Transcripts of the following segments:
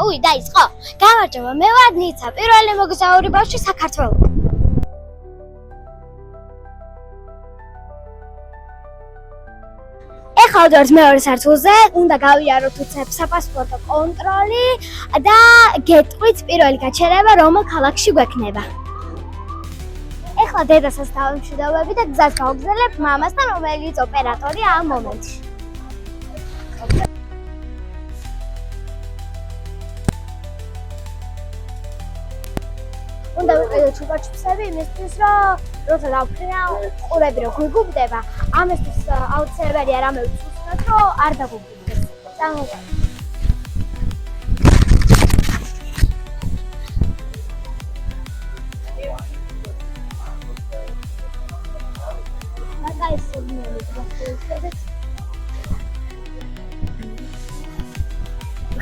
უი, დაიწყო. გამარჯობა, მე ვარ ნიცა, პირველი მოგზაური ბავშვი საქართველოს. ეხლა ვდივართ მეორე სართულზე, უნდა გავიაროთ უცებ საპასპორტო კონტროლი და გეტყვით პირველი გაჩერება რომელ ქალაქში გვექნება. ეხლა დედასაც დავემშვიდობები და გზას გავგზავნებ მამასთან, რომელიც ოპერატორია ამ მომენტში. უნდა ვიყიდო ჩუპაჩუპსები იმისთვის, რომ როცა დავფრინავ, ყურები რო გვიგუბდება, ამისთვის აუცილებელია რამე ვცუცნოთ, რომ არ დაგუგუბდეს. წამოვიდეთ.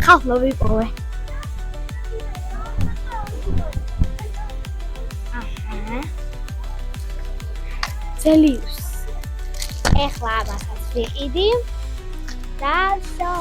ხალხო ვიპოვე. ზელიუს. ეხლა ამასაც ვიყიდი და ვსო.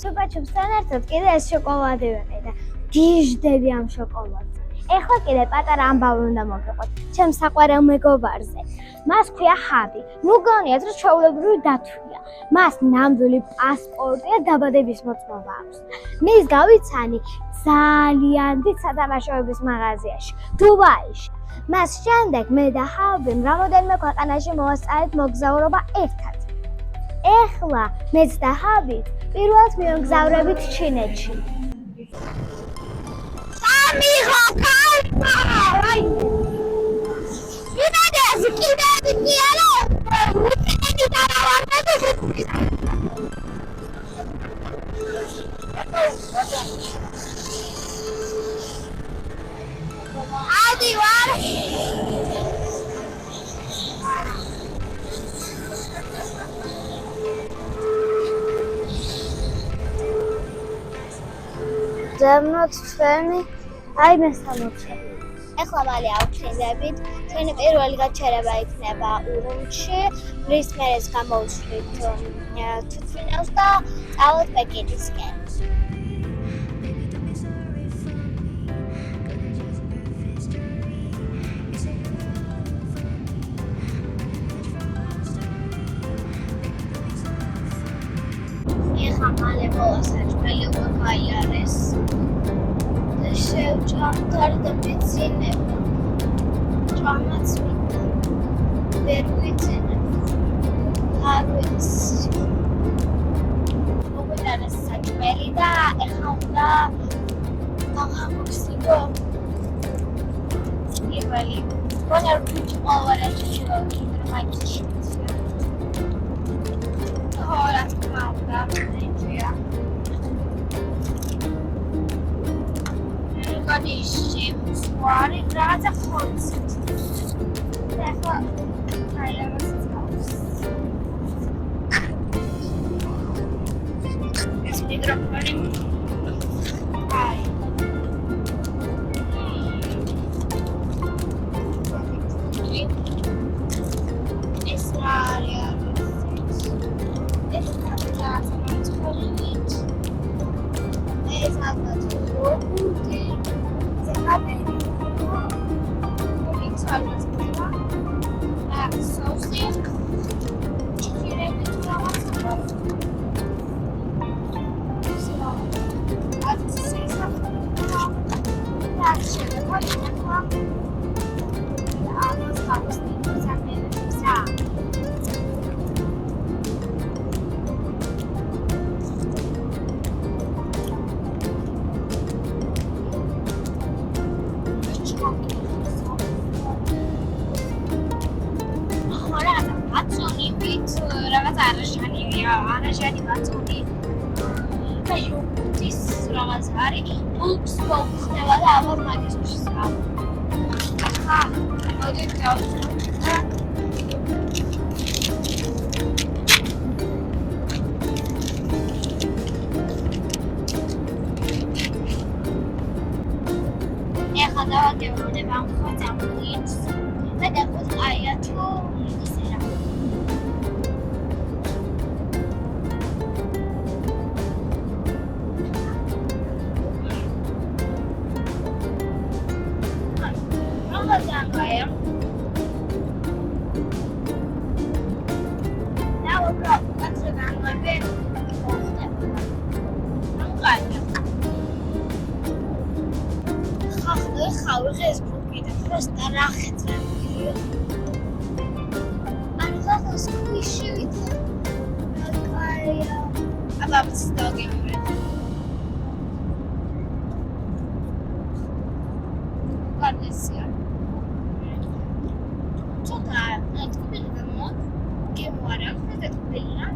ჩუპაჩუპსთან ერთად კიდე ეს შოკოლადი ვიყიდა. გიჟდები ამ შოკოლადს. ეხლა კიდე პატარა ამბავი უნდა მოგიყვეთ ჩემს საყვარელ მეგობარზე. მას ქვია ხაბი. ნუ გონიათ რომ ჩვეულებრივი დათვია. მას ნამდვილი პასპორტი და დაბადების მოწმობა აქვს. მის გავიცანი ძალიან დიდ სათამაშოების მაღაზიაში, დუბაიში. მას შემდეგ მე და ხაბიმ რამოდენიმე ქვეყანაში მოვასწარეთ მოგზაურობა ერთად. ეხლა მეც და ხაბით პირველად მივგზავრებით ჩინეთში. ამიღო კარტა! ვიდეოს კიდე ვიდეო! ვიდეო დარავარდეთ. ადი ვარ. ზემოთ ჩვენი აი მესამეში. ეხლა მალე ავქრინდებით. ჩვენი პირველი გაჩერება იქნება ურუმჩი. რის მერე გამოვშვით თვითმფრინავს და წავალთ პეკინისკენ. ეხლა მალე მოვასაჭმელი ვაკაიარეს. შევჭამთარ და მეცინებ. ჭამაც მინდა. ვერ ვიცინებ. არ ვიცი. მოვიდანეს საჭმელი და ეხლა უნდა გავამოხსნიდო. პირველი. გონარ ფუჭი ყოველაში შევაკიდე მაინც. Ora trovata, via. Capisci? Fuori, grazie a forza. Ecco, dai, la nostra cosa. Microfoni. Vai. Israele. Arăjani bațuni ca iutis ramazari ups box de la vor mai și sa. Ha, o de cau. Ეხლა დავაგებოდი ამ ხოთამით. და გახოთ აიათო ისერა. ნახეთ რა მიგია. ანუ ხახოს ქვიში ვიდა. კაია. აბა ვცდაგებრე. კარგია. ცოტა ნათქვილი გამო. გემوارა, ნათქვილია.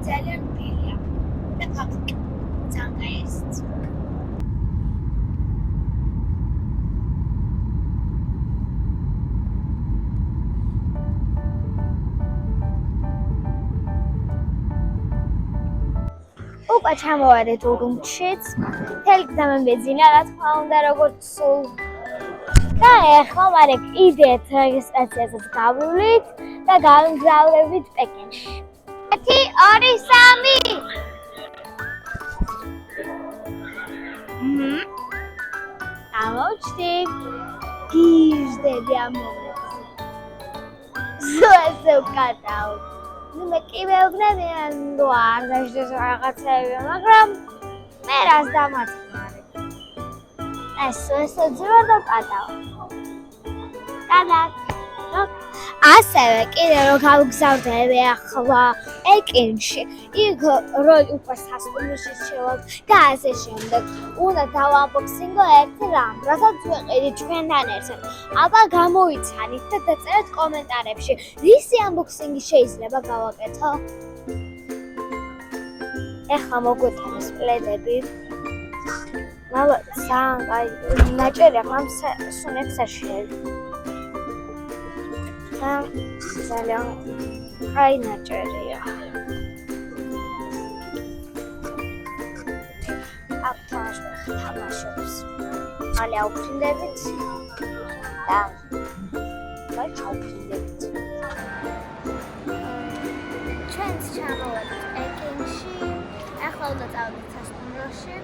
ძალიან მილია. და ფაქტი. ძალიან ეს. უკვე ჩამოვარეთ რუმშიც. მთელი გზა მებეძინა, რა თქმა უნდა, როგორც სულ. და ეხლა მარე კიდეთ რეგისტრაციასაც გავვლით და გავგზავნებით პეკინში. 1 2 3 ამოჩდი გიჟდები ამ მომენტს. ზოასო კატაუ. მე კიბეუბნები ნუ არ დაჟდეს რაღაცები, მაგრამ მე რას დამატყარი. ესე ძრო და კატაუ. ასევე კიდე რომ გავგზავნები ახლა პეკინში, იქ როლი უკვე სასტუმროში შევალ და ასე შემდეგ. უნდა დავანბოქსინგო ერთი რამ, რასაც ვეყიდი ჩვენთან ერთად. აბა გამოიცანით და დაწერეთ კომენტარებში, რისი ანბოქსინგი შეიძლება გავაკეთო. ეხლა მოგვეთავეს პლედები. ძალიან კაი ნაჭერი ახლა სუნექსაში. ძალიან კაი ნაჭერია. აფთაშ თამაშობს. მალე აუფრინდებით და ჩავფრინდებით. ჩვენს ჩამოვედით პეკინში. ახლა უნდა წავიდეთ სასტუმროში.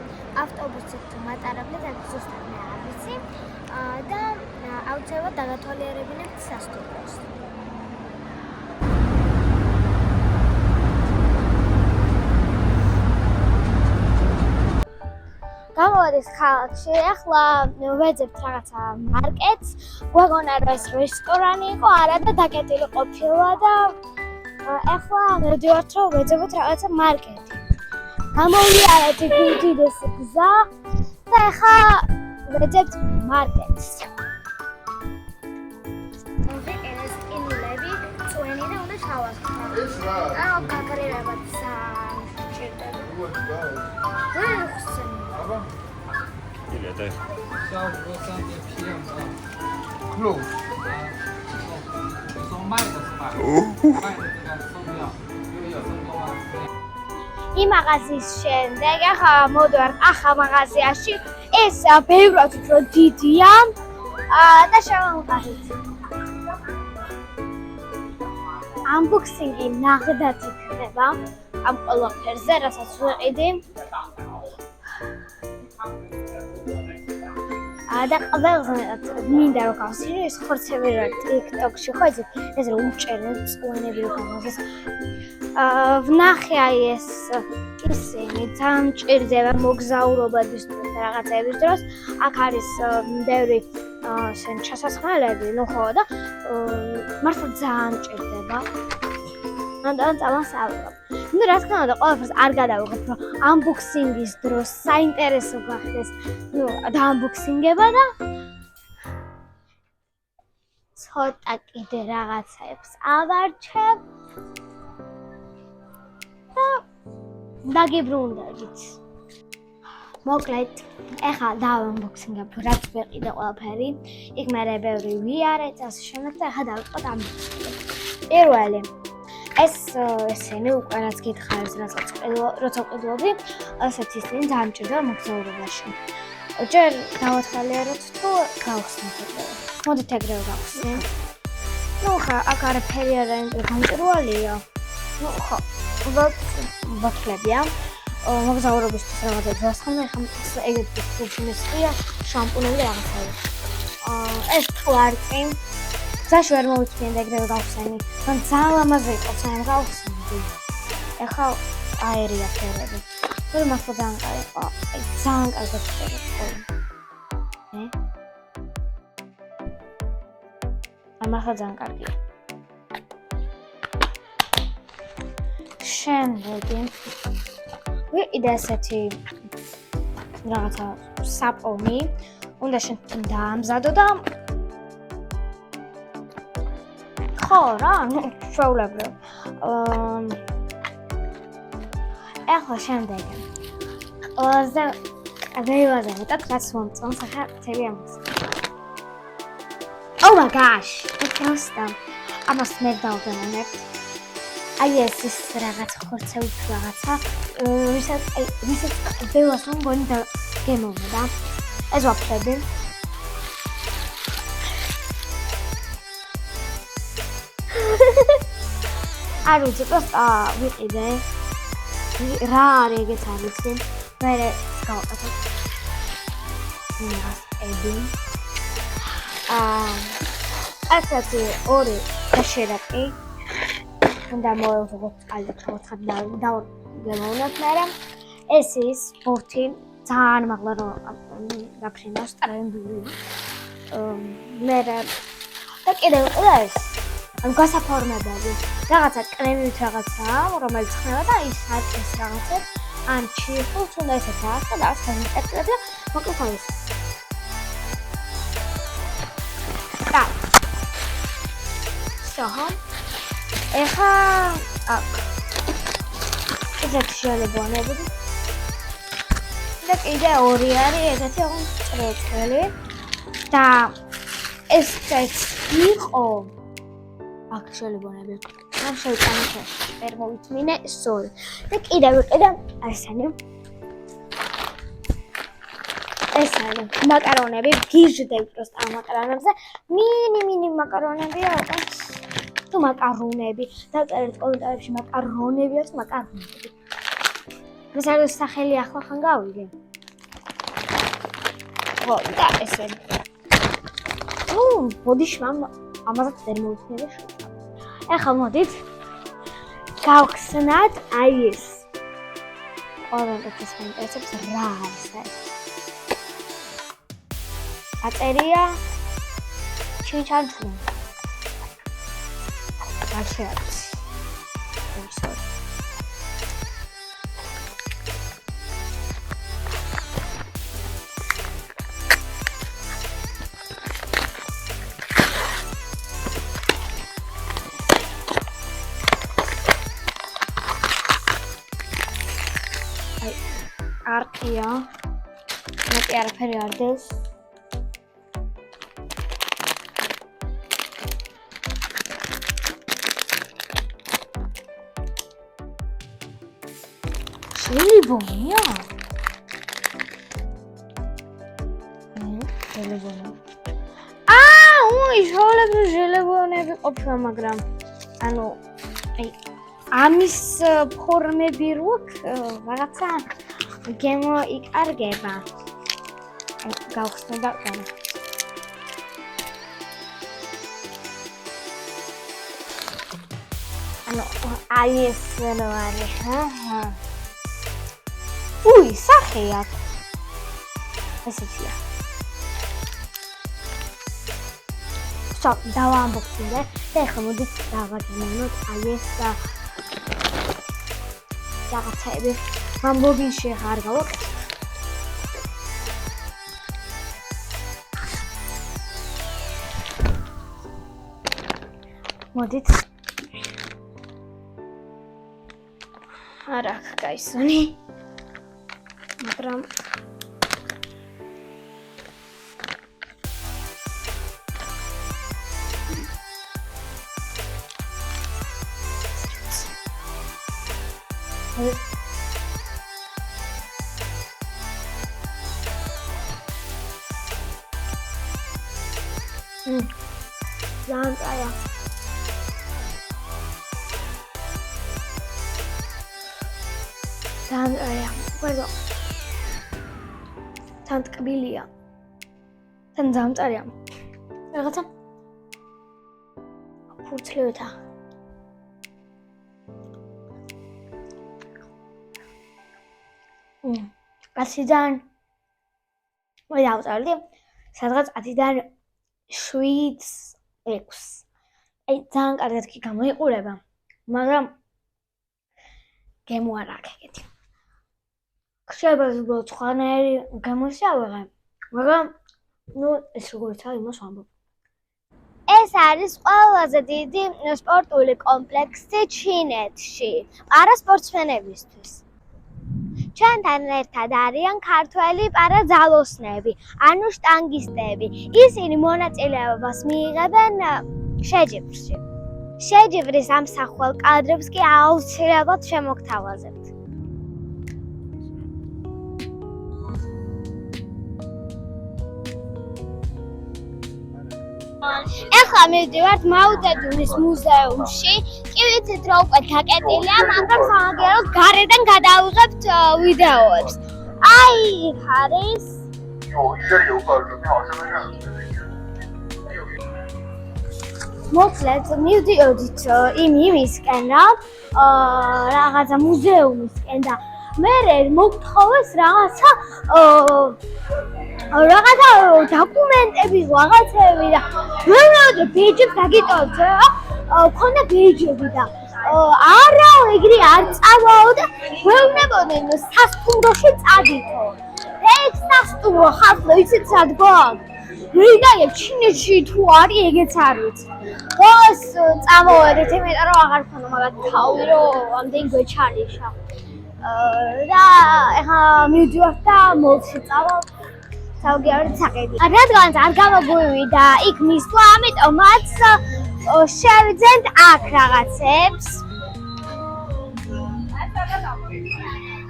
ავტობუსით თუ მატარებლით აქ ზუსტად მე არ ვიცი. და აუცილებლად დაგათვალიერებინებთ სასტუმროს. გამოვედი ქალაქში, ახლა ვეძებთ რაღაცა მარკეტს, გვაგონა რომ ეს რესტორანი იყო, არა და დაკეტილი ყოფილა და ახლა მივდივართ რომ ვეძებოთ რაღაცა მარკეტი. გამოვიარეთ იქ უდიდესი გზა და ახლა ვეძებთ მარკეტს. ეს კინილები წვენი და უნდა ჩავასხო. აუ გაგრირებად სჭირდება. Ile też? Close. იმ მაღაზიის შემდეგ ახლა მოდივართ ახალ მაღაზიაში. ეს ბევრად უფრო დიდია და შევამოყარეთ. Unboxing-ი ნახდათ იქნება ამ ყველაფერზე, რასაც ვეყიდი. და ყველაზე მინდა რომ გავსინო ეს ხორცები რა TikTok-ში ხო იცით ეს რომ უჭერენ წვენები რომ გამოსეს. ვნახე აი ეს ისინი ძალიან მჭირდება მოგზაურობების დროს და რაღაცების დროს. აქ არის ბევრი შენ ჩასასხმელები, ნუ ხო და მართლა ძალიან მჭირდება. მანდ წავასწავლებ. ნუ რა თქმა უნდა ყველაფერს არ გადავიღებ რომ unboxing-ის დროს საინტერესო გახდეს. ნუ დაunboxing-ება და ცოტა კიდე რაღაცებს ავარჩევ და დაგიბრუნდებით. მოკლედ, ეხლა დავunboxing-ებ რაც ვეყიდე ყველაფერი. იქ მე ბევრი ვიარეთ, ასე შემდეგ და ეხლა დავიწყოთ unboxing-ი. პირველი ეს ესენი უკვე რაც გითხარით, როცა ვყიდულობდი, ასეთ ისინი ძალიან მჭირდება მოგზაურობაში. ჯერ დავათვალიეროთ თუ გავხსნით ეგრევე. მოდით ეგრევე გავხსნით. ნუ ხა აქ არაფერი არ გამჭირვალეა. ნუ ხო, ბოთლებია. მოგზაურობისთვის რაღაცა დასხმნა, ხა ეგეთი ფუჩინესია, შამპუნები რაღაცაა. ეს თუ არ წინ ზაში ვერ მოვიწვიენ და ეგრევე გავხსენი. მან ძალიან ლამაზი იყო, ძალიან გავხსენდი. ეხლა აერია ფერები. მაგრამ მართლა ძალიან კარგი იყო. ძალიან კარგად წერეთ. ამახლა ძალიან კარგია. შემდეგი ვიყიდე ესეთი რაღაცა საპონი, უნდა შენ დაამზადო და ხო რა, ჩვეულებრივ. ახლა შემდეგი. ყველაზე ყველაზე მეტად რაც მომწონს ახლა მთელი ამას. Oh my gosh! просто ამას მე დავგემოვნებ. აი ეს რაღაც ხორცევით რაღაცა, ვისაც ყველას მგონი და გემოვნება. ეს ვაფშები. არ ვიცი, просто ვიყიდე. რა არის ეგეც არ ვიცი. მე გავაკეთებ. იმას ედი. ასეთი ორი შეშერაკი. უნდა მოვიღოთ ალექტროთად დავგემოვნოთ მე. ეს ის ბურთი ძალიან მაღლა რომ გაფრინავს ტრენდული. მე და კიდევ ეს გასაფორმებელი რაღაცა კრემით რაღაცაა, რომელიც ხდება და ის არის რაღაცა ან ჩიხულს უნდა ესეთ რაღაცა და ასე მიწევდა მოკლედ ის. და სოჰო ეხა ესეთი შელებონები და კიდე ორი არის ეგეთი წრეწრელი და ესეც იყო აქ შელებონები ამ შევიტანე ვერ მოვიწმინე სორი და კიდევ ესენი მაკარონები გიჟდები просто ამ მაკარონებზე მინი მაკარონებია თუ მაკარონები დაწერეთ კომენტარებში მაკარონები აქვს მაკარონები ეს არის სახელი ახლა ხან გავიგე ხო და ესენი ბოდიში ამასაც ვერ მოვიწმინე ახლა მოდით გავხსნათ აი ეს ყველგან ეს რა არის ეს აწერია ჩინჩანჩუ გაშეაც sorry არქია მეტი არაფერი არ დეს ჟელიბონია ჟელიბონი ჟელიბონები ყოფილა მაგრამ ანუ ამის ფორმები როქ რაღაცა გემო იკარგება გავხსნე და ყველა ანუ აი ეს რა არის უი სახე აქვს ესეთია სო დავამბობდე და ახლა მოდით დავაგემოვნოთ აი ეს რაღაცები მამბობინში არ გავაკეთებ მოდით არა გაისონი მაგრამ Zantaya. Zantaya. Bueno. Zantqbilia. Zantaya. რაღაცა ფურცლებითა. კაციდან მე დავწერდი სადღაც 10-დან 7 6. აი ძალიან კარგად კი გამოიყურება, მაგრამ გემო არ აქვს ეგეთი. ხშირად უბრალოდ სხვანაირი გემოსი ავიღე, მაგრამ ეს როგორც არის იმას ვამბობ. ეს არის ყველაზე დიდი სპორტული კომპლექსი ჩინეთში, პარასპორტსმენებისთვის. ჩვენთან ერთად არიან ქართველი პარაძალოსნები, ანუ შტანგისტები. ისინი მონაწილეობას მიიღებენ შეჯიბრში. შეჯიბრის ამსახველ კადრებს კი აუცილებლად შემოგთავაზებთ. ეხლა მივდივართ მაუძედუნის მუზეუმში. კი ვიცით რომ უკვე დაკეტილია, მაგრამ სამაგიეროდ გარედან გადავიღებთ ვიდეოებს. აი იქ არის მოკლედ მივდიოდით იმისკენ რაღაცა მუზეუმისკენ და მე მოგთხოვეს რაღაცა დოკუმენტები რაღაცები და მე ბეიჯებს დაგიტოვეთ რა ქონდა ბეიჯები და არა ეგრე არ წავაო და ვეუბნებოდნენ სასტუმროში წადითო ეგ სასტუმრო ხალხო იცით სად გვაქვს ვიგაებ ჩინეთში თუ არის ეგეც არ ვიცი ბოს წამოვედით იმიტომ რომ აღარ ქონდა მაგათ თავი რომ ამდენ გვეჩარიშა და ეხლა მივდივართ და მოლში წავალ საუგიარი საყიდი. რადგანაც არ გამოგვივიდა იქ მისვლა, ამიტომ მათ შევიძენთ აქ რაღაცებს.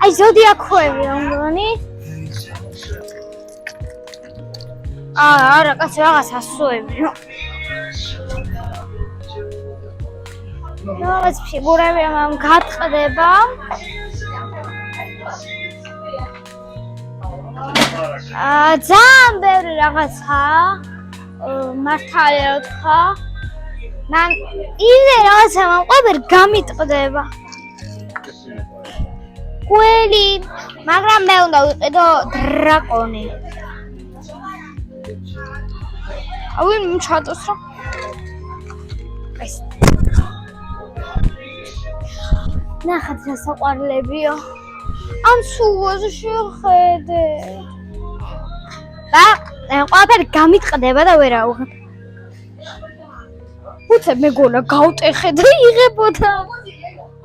აი ზოდიაქოები რომგონი? არა, კაცი რაღაც ასოები. რაღაც ფიგურები ამ გატყდება. ძალიან ბევრი რაღაცა მართალია რა თქვა მან ისე რაღაცა მომყვები გამიტყდება ყველი მაგრამ მე უნდა ვიყიდო დრაკონი ავინ ჩატოს რა ეს ნახეთ რა საყვარლებიო ამ სულზე შეხედე და ყველაფერი გამიტყდება და ვერავღებ უცებ მეგონა გავტეხე და იღებოდა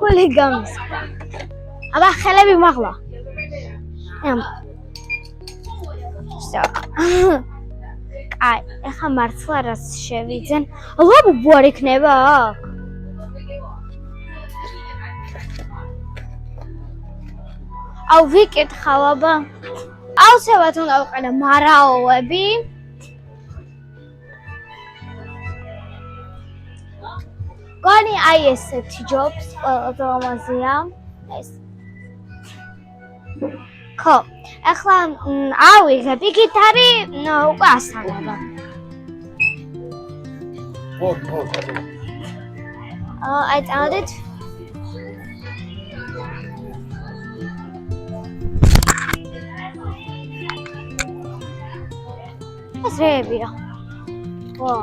ყველი გამისხდა აბა ხელები მაღლა აი ეხა მართლა რას შევიძენ ლაბუ არ იქნება აქ აუ ვიკითხავ აბა აუცილებლად უნდა ვიყენო მარაოები გონი აი ესეთი ჯობს ყველაზე ლამაზია ეს ხო ახლა ავიღებ იქით არის უკვე ასაღება აი წავედით ეს რეებია. ვა.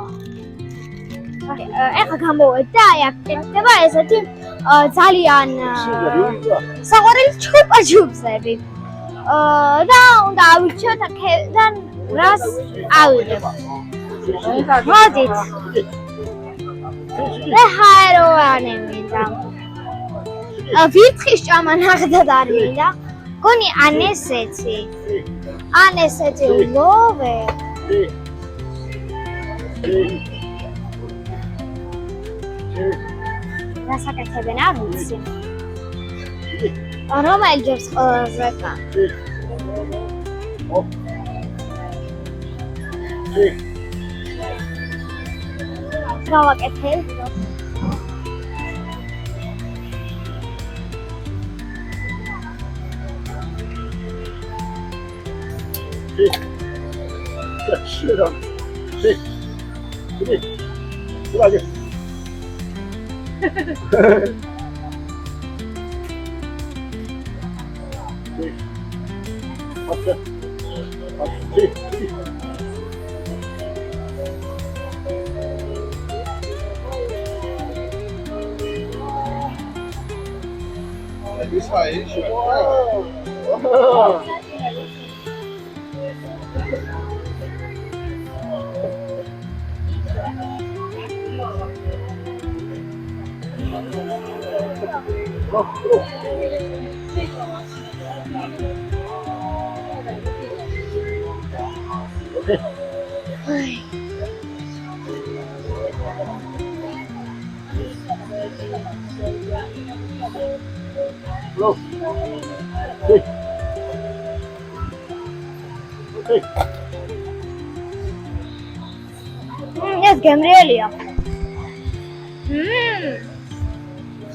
ეხლა გამოვედ და აი აქ ხდება ესეთი ძალიან საყვარელი ჩუპაჩუპსები. და უნდა ავირჩიოთ აქედან რას ავიღებ. მოდით. მე ჰაეროვანი მინდა. ვირთხის ჭამა ნახდად არ მინდა. გონი ან ესეთი ლოვე. რასაკეთებენ არ ვიცი. რომელი ჯობს ყველაზე კან? გავაკეთებ. Şuradan. Buraya. This way. Look. Okay. ეს გემრიელია.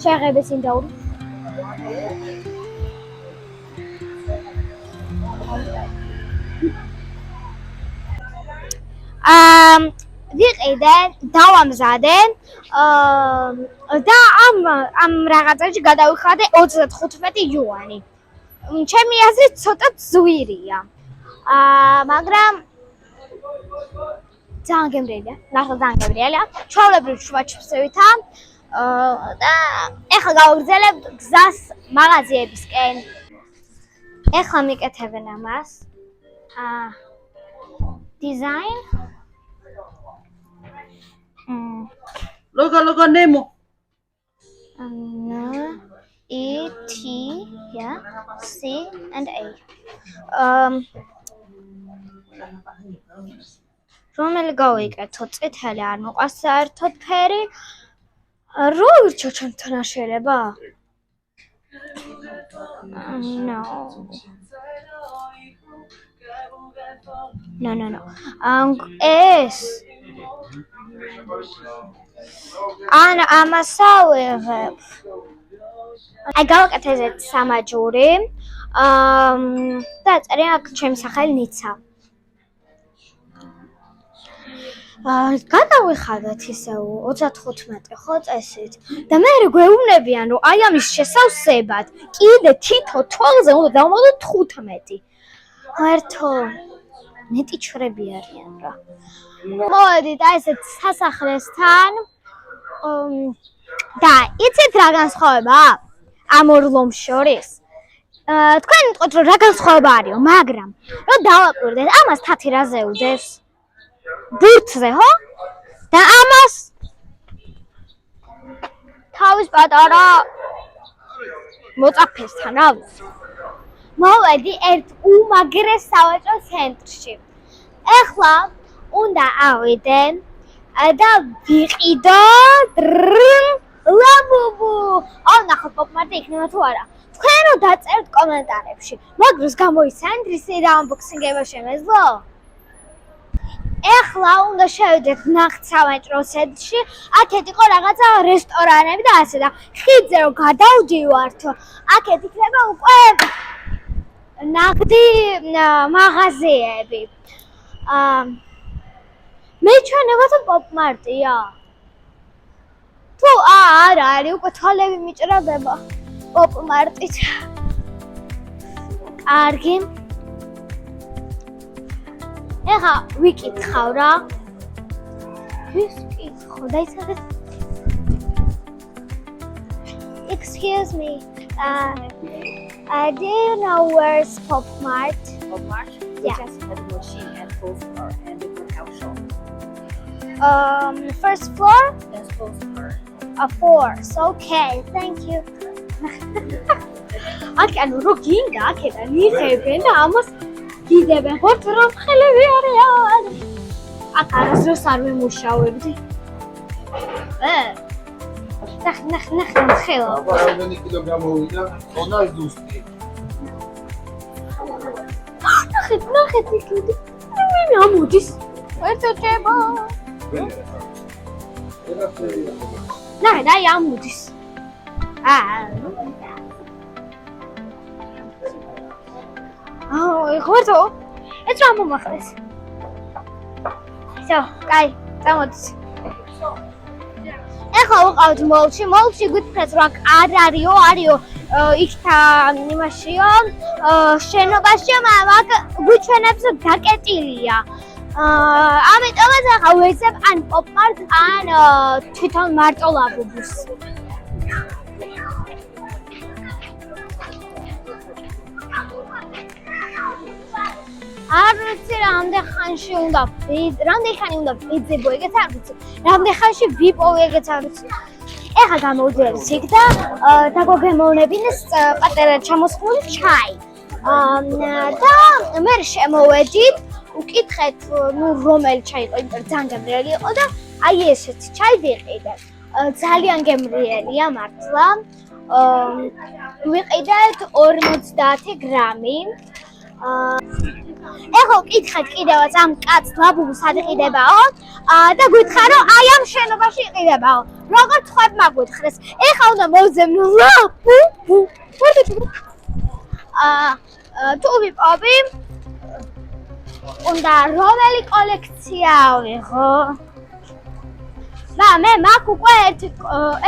შეღებეს ინდაური. ვიყიდე, დავამზადე და ამ რაღაცაში გადავიხადე 35 იუანი. ჩემი აზრით ცოტა ძვირია. მაგრამ ძალიან გემრიელია, ნახე ძალიან გემრიელია. ჩვეულებრივ შუა ჩიფსებითა და ეხლა გავაგრძელებთ გზას მაღაზიებისკენ. ეხლა მიკეთებენ ამას. დიზაინ. Logo Nemo. E, T, yeah, C, and A. რომელი გავიკეთო? წითელი არ მოყავს საერთოდ ფერი. როგორ ჩოჩანთან არ შეიძლება? No. ეს ამასავიღებ. აი გავაკეთე სამაჯური. და წერე აქ ჩემი სახელი ნიცა. გადავიხადეთ ისევ 35 ხო წესით და მე გვეუბნებიან რომ აი ამის შესავსებად კიდე თითო თვალზე უნდა დავმოვიდეთ 15. ერთო ნეტი ჩრები არიან რა. მოვედით აი ესეთ სასახლესთან და იცით რა განსხვავება ამ ორ ლომს შორის? თქვენ იტყვით რომ რა განსხვავება არისო, მაგრამ რომ დავაკვირდეთ, ამას თათი რაზე უდევს? ბურთზე, ხო? და ამას თავის პატარა მოწაფესთან აქვს. მოვედი ერთ უმაგრეს სავაჭრო ცენტრში. ეხლა უნდა ავიდე და ვიყიდო ლაბუბუ. აუ ნახოთ პოპ-მარტი იქნება თუ არა. თქვენ რო დაწერთ კომენტარებში. მაგროს გამოიცანთ რისი და unboxing-ება შემეძლო? ეხლა უნდა შევიდეთ ნახთ სავაჭრო ცენტრში. აქეთ იყო რაღაცა რესტორანები და ასე და ხიდზე რო გადავდივართ, აქეთ იქნება უკვე ნახდი მაღაზიები. მე ჩვენებათა პოპ-მარტია. თუ არა არის, უკვე თვალები მიჭრადება პოპ-მარტით. კარგი. ეხლა ვიკითხავ რა. ვის კითხო? დაიცადეთ. Excuse me. Do you know where's Pop-Mart? Pop-Mart? Yeah. We just have a machine at both floor and we can help shop. First floor? That's both floor. 4. Okay, thank you. ანუ რო გინდა აქედან იღებენ და ამას გიდებენ. ხოთ რომ ხელები არიან. აქ არასდროს არ ვიმუშავებდი. ნახ ხელა. აბა რამდენი კილო გამოვიდა? ხონას დუსტი. ნახეთ იქით. მე ამოდის. ერთოჩება. ნახე და ამოდის. ხოთო ეს რა მომახდეს? всё, კაი, წამოდის. ეხლა ვიყავთ მოლში გითხრათ რომ არ არისო, იქთან იმაშიო, შენობაშიო, მაგრამ გვიჩვენებს რომ დაკეტილია. ამიტომაც ახლა ვეცებ ან პოპ-მარტს, ან თვითონ მარტო ლაბუბუს. არ ვიცი რამდენ ხანში უნდა ვიძებო ეგეც არ ვიცი რამდენ ხანში ვიპოვე ეგეც არ ვიცი ეხლა გამოვიდეს იქ და დაგოგემოვნებინეს პატარა ჩამოსხმული ჩაი და მე შემოვედით უკითხეთ ნუ რომელი ჩაი იყო იმიტომ ძალიან გემრიელი იყო და აი ესეთი ჩაი ვიყიდეთ ძალიან გემრიელია მართლა ვიყიდეთ 50 გრამი ეხლა ვკითხეთ კიდევაც ამ კაცს ლაბუბუს სად იყიდებაო და გითხრა რომ აი ამ შენობაში იყიდებაო როგორ თქვებმა გითხრეს ეხლა უნდა მოვზემნო ლაბუბუ თუ ვიპოვი უნდა რომელი კოლექცია ავიღო და მე მაქვს უკვე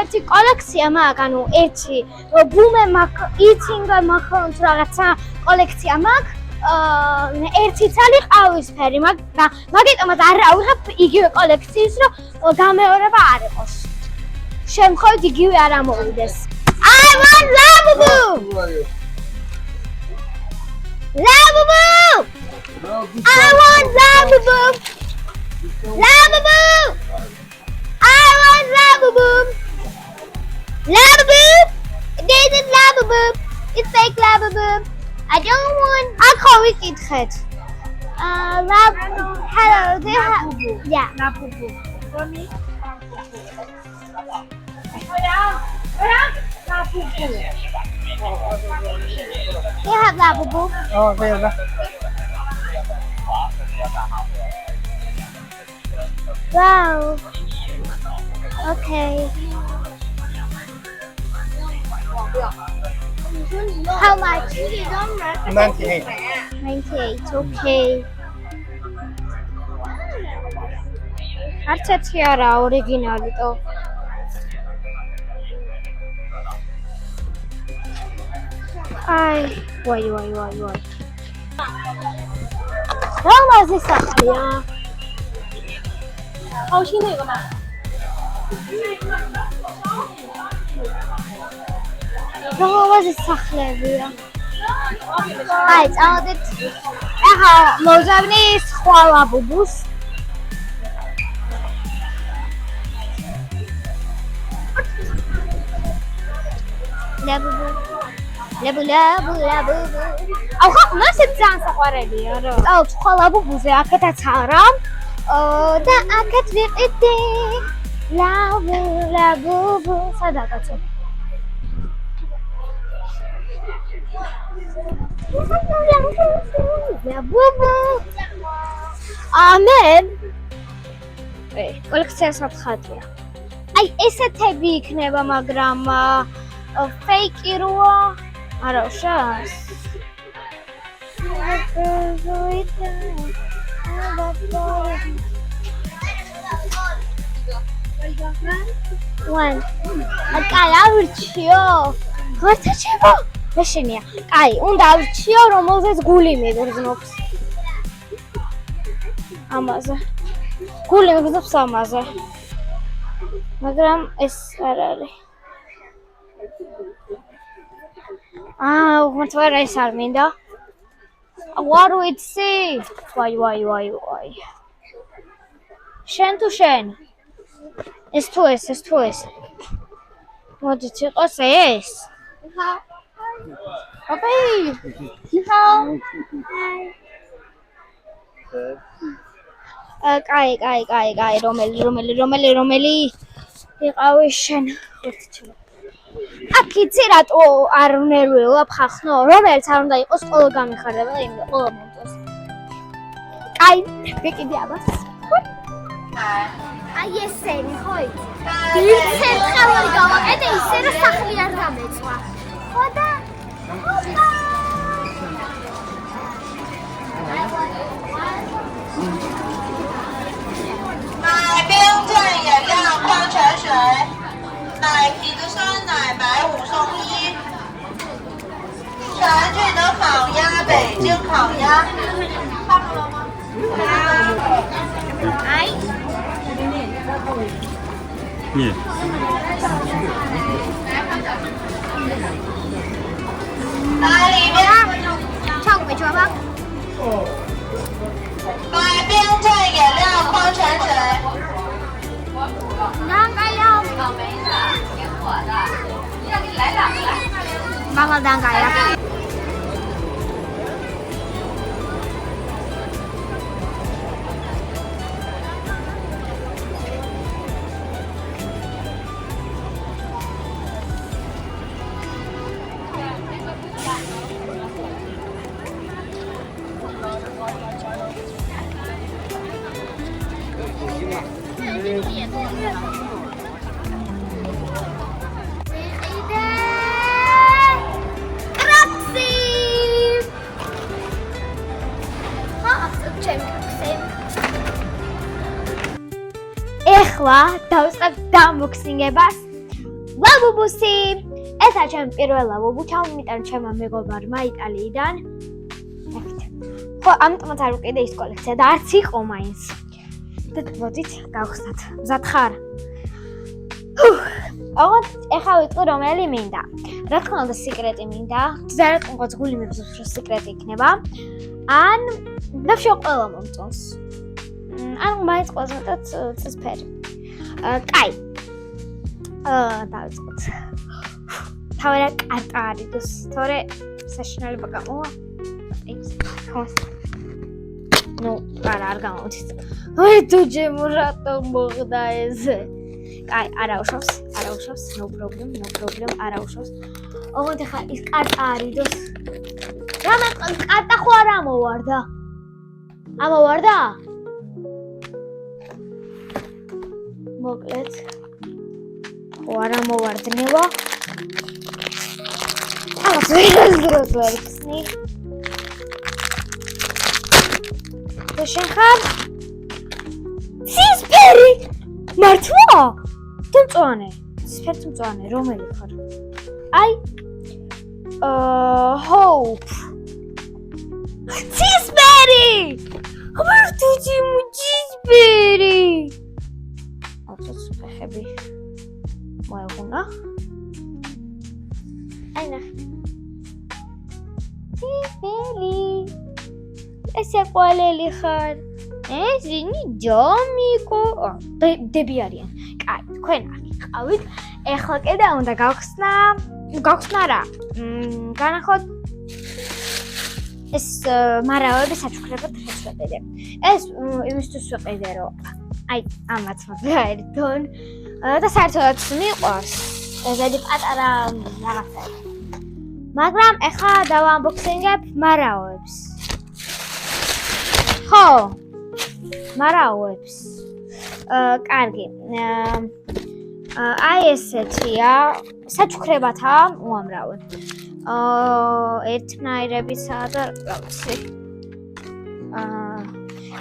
ერთი კოლექცია მაქვს ანუ ერთი ბუმე მაქვს იცინგა მაქვს რაღაცა კოლექცია მაქვს ერთი ცალი ყავისფერი მაქვს მაგიტომაც არ ავიღებ იგივე კოლექციის რომ გამეორება არ იყოს შემთხვევით იგივე არ ამოვიდეს I want Labubu Labubu I want Labubu Labubu I want Labubu Labubu This is Labubu It's fake Labubu I don't want I can't read it hello do you have yeah Labubu. For me. do you have Labubu đây rồi. wow okay how much 98. 98 okay არც ერთი არა ორიგინალი তো აი ვაი რომაზე სახლია აუშინე გონა რომაზე სახლებია აი წავედით ახლა მოვზავნი სხვა ლაბუბუს ლაბუბუ ახლა მასე ძალიან საყვარელია რა წავ სხვა ლაბუბუზე აქეთაც არა და აქეთ ვიყიდე ლაბუბუ სადაკაცო ლაბუბუ ამენ კოლექცია სათხატია აი ესეთები იქნება მაგრამ fake როა არა შას One. კაი ავრჩიო. ხარცეჩება. მეშენია. კაი, უნდა ავრჩიო, რომელზეც გული მიგრძნობს. ამაზე. გული მიგრძნობს ამაზე. მაგრამ ეს არ არის. უღმრთ ვარა ეს არ მინდა. ვარ ვიცი. ვაი. შენ თუ შენ? ეს თუ ეს. მოდით იყოს ეს. ოკეი. კაი, რომელი იყავი შენ? აქ იცი რატო არ ნერვიულობ ხახნო? რომელიც არ უნდა იყოს ყოველ გამიხარდება, იმდა ყოველ მომწონს. კაი, ვიკიდე ამას. აი ესენი ხო იცი? იცი ხალხი გავაკეთე ისე რომ სახლი არ დამეწვა. ხო და买冰镇饮料矿泉水，买皮子酸奶买5送1，全聚德烤鸭，北京烤鸭。აი 예.来里面。唱回去吧。买冰镇饮料、矿泉水。 난가요. 마마 난가요. ეხლა დავწყებ დამბოქსინგებას. ლაბუბუსი. ესა ჩემი პირველ ლაბუბუ, ჩამომიტან ჩემმა მეგობარმა იტალიიდან. ხო, ამიტომაც არ ვიყიდე ის კოლექცია და არც იყო მაინც. და მოდით გავხსნათ. მზად ხარ? ოღონდ ეხლა ვიტყვი რომელი მინდა. რა თქმა უნდა სიკრეტი მინდა. ზარატყუნყოც გული მებზობს რომ სიკრეტი იქნება. ან ნახშო ყველა მომწონს. ან მაინც ყველაზე მეტად წისფერი. კაი. დავიწყოთ. თავი რა კარტა არის დოს, თორე საშინელება გამოვა. ხო. ნუ, არ გამოდის. აი თუ ჩემო რატო მოხდა ესე? კაი, არა უშავს, no problem, არა უშავს. ოღონდ ხა ის კარტა არის დოს. რა მეტყვი კარტა ხო არ ამოვარდა? ამოვარდა? მოკლედ. ხო არ ამოვარდნება. ახლა ვერასდროს ვერ ხსნი. და შენ ხარ? ცისფერი! მართლა? თუ მწვანე. ცისფერი თუ მწვანე, რომელი ხარ? აი hope. ცისფერი! ხმართუცი მუჩისფერი! აცოც ფეხები მოეღუნა. აი ნახე. ცისფერი. ესე ყოლელი ხარ. ესენი ჯომიკო. დები არიან. კაი, თქვენ ახავით. ეხლა კიდე უნდა გავხსნა რა. განახოთ ეს მარაოები საჩუქრებად შეწყვეტე. ეს იმისთვის ვიყიდე რომ აი ამაც მაგერდონ და საერთოდ მიყვარს. ესეთი პატარა რაღაცა. მაგრამ ეხლა დავანბოქსინგებ მარაოებს. ხო. მარაოებს. კარგი. აი ესეთია, საჩუქრებათაა უამრავი. ერთნაირებისა და რა ვიცი.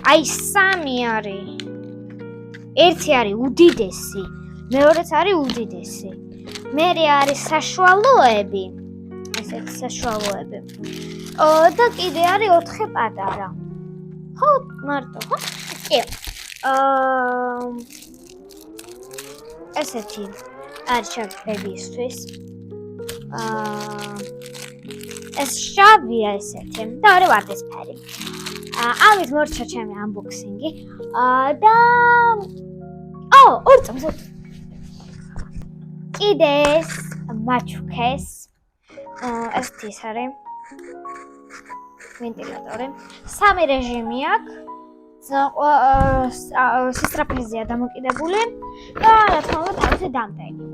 აი სამი არის. ერთი არის უდიდესი, მეორეც არის უდიდესი. მერე არის საშუალოები. ესეთი საშუალოები. და კიდე არის 4 პატარა. ხო, მარტო, ხო? კი. ესეთი არის ჩემი ბებისთვის. ეს შავია ესეთი და ორი ვარდისფერი. ამით მორჩა ჩემი unboxing-ი. და ორი წამს. კიდე ეს მაჩუქეს. ესეთი ის არის. ვენტილატორი. 3 რეჟიმი აქვს. სისტრაფეზია დამოკიდებული და რა თქმა უნდა თავისი დამტენი.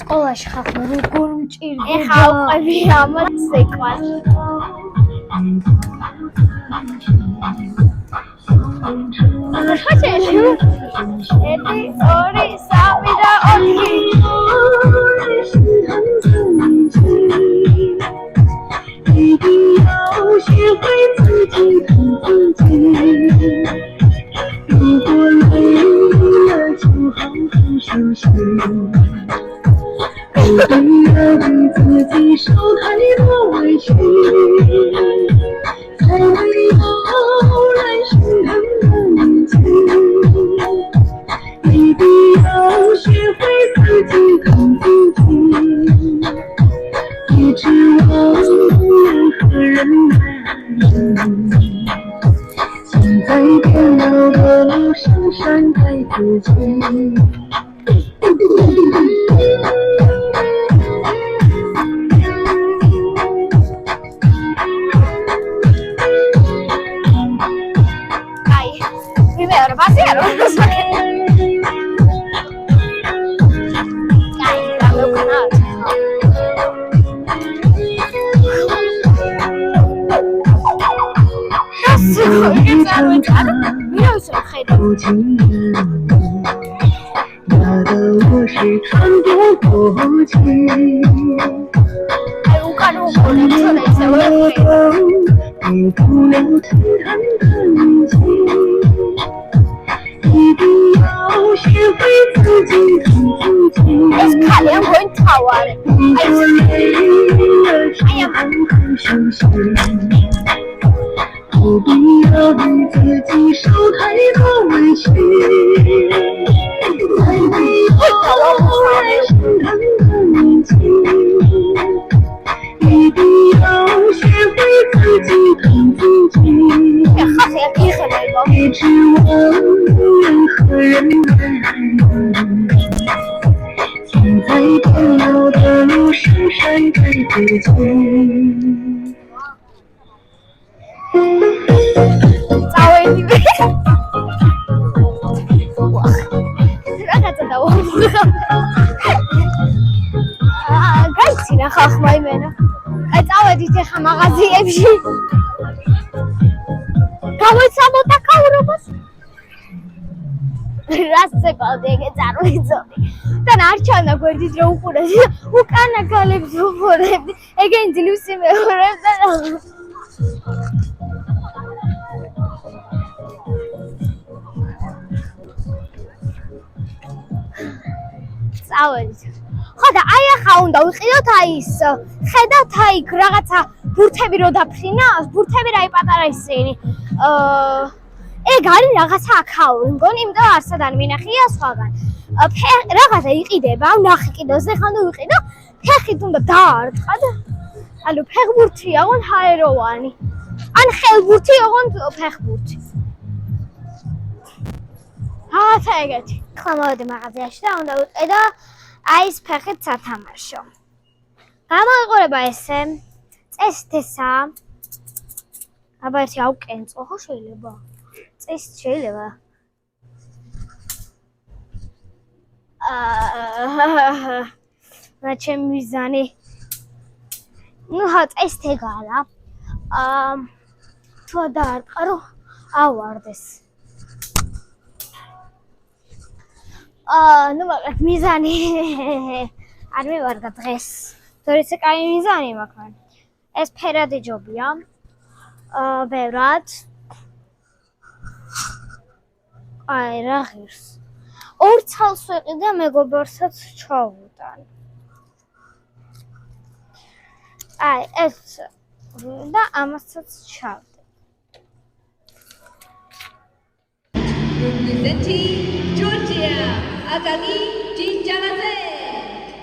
სკოლაში ხალხმა როგორ მჭირდება. ეხა უყვები ამათ სეკვას. ხაჭეში. 1 2 3 და 4不情人，压得我是喘不过气。我给不了轻弹的情，一定要学会自己疼自己。你说累了就好好休息，不必要对自己受太多委屈。才没有爱心疼的年纪，一定要学会自己疼自己。别指望任何人来爱你，请在变老的路上善待自己。გაიცინა ხალხმა იმენა. აი წავედით ახლა მაღაზიებში. გავეცადოთ აკავრობას. რას წეკავდი ეგე წარმოიძობი. და არჩევნა გვერდით რომ უყურეს. უკანა გალებს უყურებდი. ეგენ ძლივს იმეორებს და წავედით. ხო და აი ახლა უნდა ვიყიდოთ აი ის ხედავთ აი რაღაცა ბურთები რო დაფრინა, ბურთები რა იპატარა ისინი. ეგ არის რაღაცა აქაური, მგონი, იმიტომ არსად არ მინახია სხვაგან. რაღაცა იყიდება, ნახე კიდევზე ხან და ვიყიდო, ფეხით უნდა დაარტყა და ანუ ფეხბურთი აღონ ჰაეროვანი. ან ხელბურთი აღონ ფეხბურთი. რაღაცა ეგეთი. ახლა მოვედი მაღაზიაში და უნდა ვიყიდო აი ეს ფეხით სათამაშო. გამოიყურება ესე. წესით ესაა. აბა ერთი ავკენწყო ხო შეიძლება? წესით შეიძლება. რა ჩემი მიზანი. ნუ ხა წესით ეგაა. თუ დაარტყა რომ ავარდეს. ნუ მაგათ მიზანი არ მივარდა დღეს. თორეც კაი მიზანი მაქვს. ეს ფერადი ჯობია. ბევრად. აი რა ღირს. ორ ცალს ვიყიდე და მეგობარსაც ჩავუტან. აი ეს და ამასაც ჩავდე. Representing Georgia, Agagi Jinjalaze。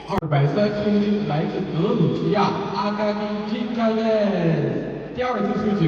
200色区来自格鲁吉亚阿嘎尼金加勒，第二次出局。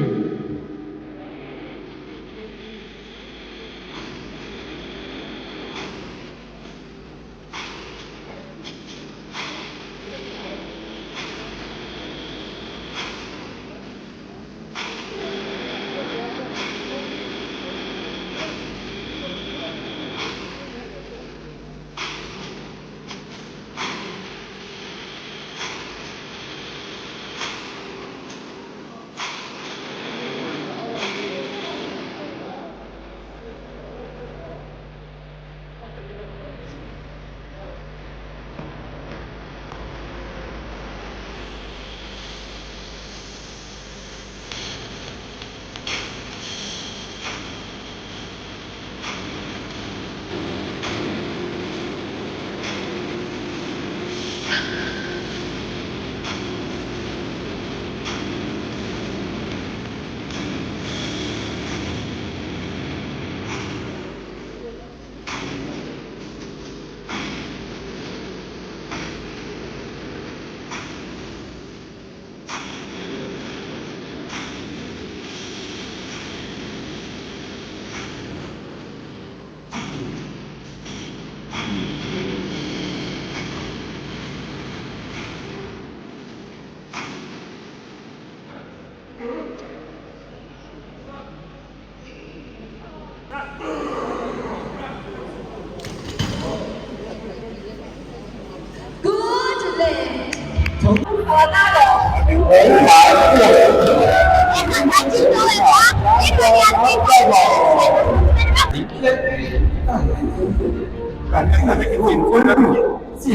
谢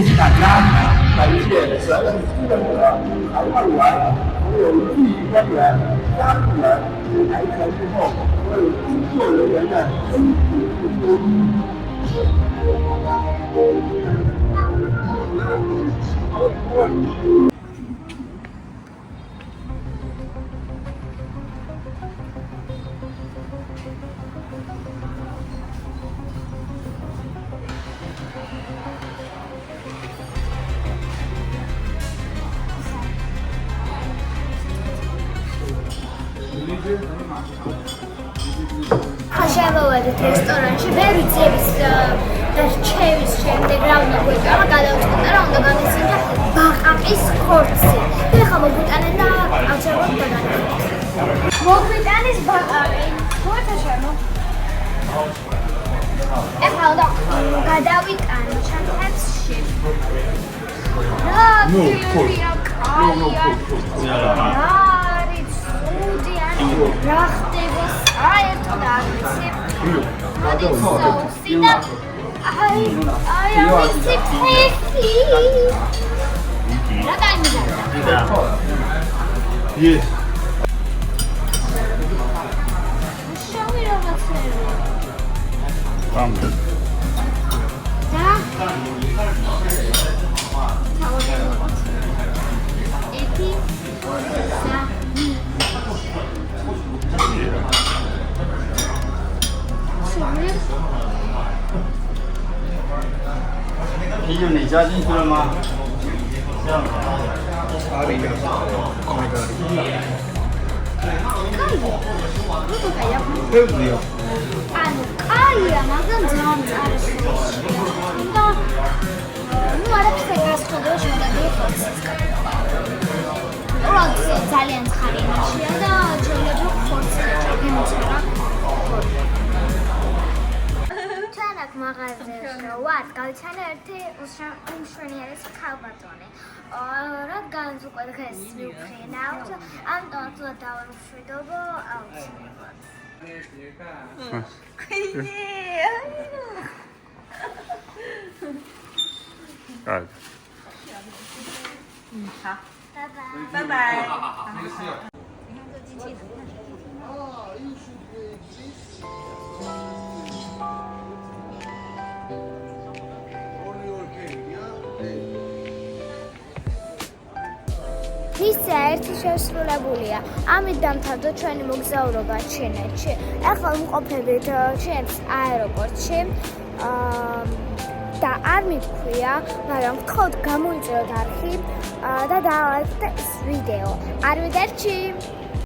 谢大家，感谢全市的裁判员、所有纪律官员、家属们、台前幕后所有工作人员的辛苦付出。შევავედით რესტორანში ბევრი ძიების და რჩევის შემდეგ რა უნდა გვეჭირა გადავწყვიტე რა უნდა განიცინდა ბაყაყის ხორცი და ხა მოგვიტანენ და ავჭეროთ და განიცინეთ მოგვიტანის ბაყაყი ხორცი შემო ეხლა უნდა გადავიტანო ჩანთებში რა გიორია კაია რა ხდება საერთოდ არ ვიცი. მოდი სოუსი და აი ვიცი ფეხი. რა გამიგდა? Yes. შავი რაღაცაა. Πάμε. და ეთი啤酒你加进去了吗？这样。阿里的，那个。对不对？ ანუ კაია, მაგრამ ძალიან წარსულში. და ნუ არაფერს გასწორდება შეიძლება დიხოცის. უბრალოდ ძალიან ცხარი მაშია და შეიძლება ხორცი ჩაგემოწერა. თან აქ მაღაზიაში ვარ, გავიცანე ერთი უმშვენიერი ქალბატონი. რადგან უკვე დღეს მივფრინავთ, ამიტომ თუ დავამშვიდობო აუცილებლად. Right.拜拜。 მისცია ერთი შესრულებულია. ამით დამთავრდა ჩვენი მოგზაურობა ჩინეთში. ახლა ვიმყოფებით ჩინეთის აეროპორტში. და არ მithქვია, მაგრამ გთხოვთ გამოიწეროთ არხი და დაალაიქეთ ეს ვიდეო. არვიდერჩი!